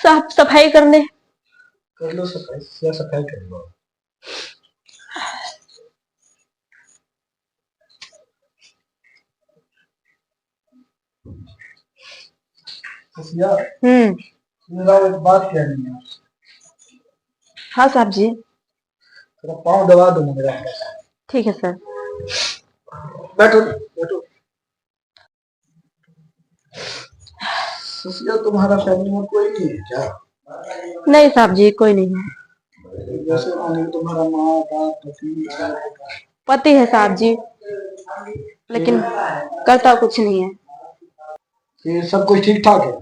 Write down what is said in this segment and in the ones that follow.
साफ सफाई करने। कर लो सफाई या सफाई कर लो। ससिया, मेरा एक बात कहनी है। हाँ साहब जी। थोड़ा पाँव दबा दो ना मेरा। ठीक है सर। बैठो बैठो। ससिया, तुम्हारा फैमिली में कोई नहीं है क्या? नहीं साहब जी, कोई नहीं है। जैसे मानिए तुम्हारा माँ बाप पति। पति है साहब जी, लेकिन करता कुछ नहीं है। ये सब कुछ ठीक ठाक है?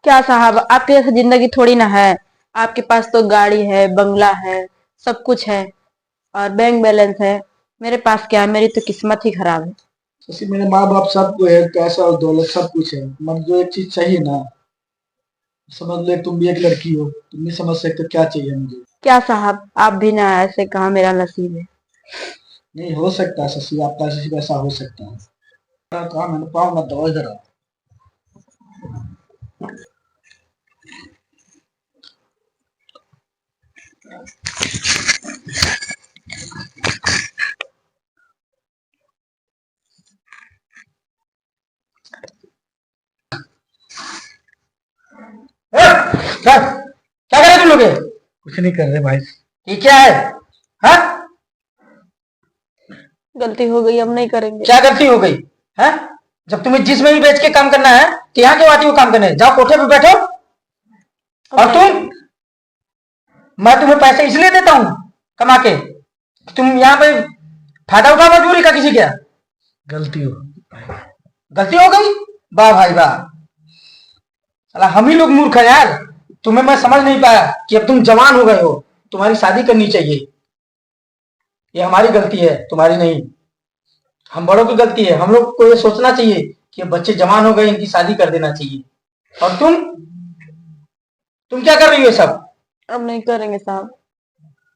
क्या साहब, आपके जैसे जिंदगी थोड़ी ना है। आपके पास तो गाड़ी है, बंगला है, सब कुछ है और बैंक बैलेंस है। मेरे पास क्या है, मेरी तो किस्मत ही खराब है। जैसे मेरे माँ बाप सबको है, पैसा और दौलत सब कुछ है, मगर जो एक चीज चाहिए ना, समझ लो तुम भी एक लड़की हो, तुम नहीं समझ सकते क्या चाहिए मुझे। क्या साहब, आप भी ना ऐसे कहा मेरा नसीब है। नहीं हो सकता शशि, आपका नसीब ऐसा हो सकता है। काम है ना, पाँव मत दबाओ जरा। क्या क्या कर रहे तुम लोग? कुछ नहीं कर रहे भाई। ये क्या है? हाँ? गलती हो गई, अब नहीं करेंगे। क्या गलती हो गई है? जब तुम्हें जिसमें भी बेच के काम करना है तो यहाँ क्यों आती हो काम करने? जाओ कोठे पे बैठो। और तुम, मैं तुम्हें पैसे इसलिए देता हूँ कमा के, तुम यहाँ पे फायदा उठा मजबूरी का किसी क्या? गलती हो गलती हो गई। वाह भाई वाह, साला हम ही लोग मूर्ख है यार। तुम्हें मैं समझ नहीं पाया कि अब तुम जवान हो गए हो, तुम्हारी शादी करनी चाहिए। ये हमारी गलती है, तुम्हारी नहीं। हम बड़ों की गलती है, हम लोग को ये सोचना चाहिए कि बच्चे जवान हो गए, इनकी शादी कर देना चाहिए। और तुम क्या कर रही हो सब? अब नहीं करेंगे साहब।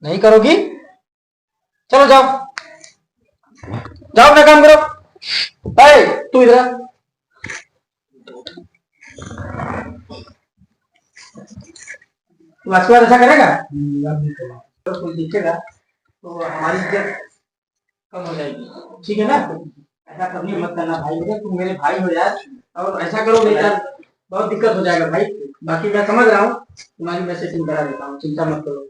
नहीं करोगी? चलो जाओ, जाओ अपना काम करो। भाई तू इधर आ। तू आज के बाद ऐसा करेगा तो कोई दिखेगा तो हमारी इज्जत कम हो जाएगी, ठीक है ना? ऐसा कभी मत करना भाई, मेरे तुम मेरे भाई हो यार, और ऐसा करोगे यार बहुत दिक्कत हो जाएगा भाई। बाकी मैं समझ रहा हूँ, तुम्हारी मैं सेटिंग करा देता हूँ, चिंता मत करो।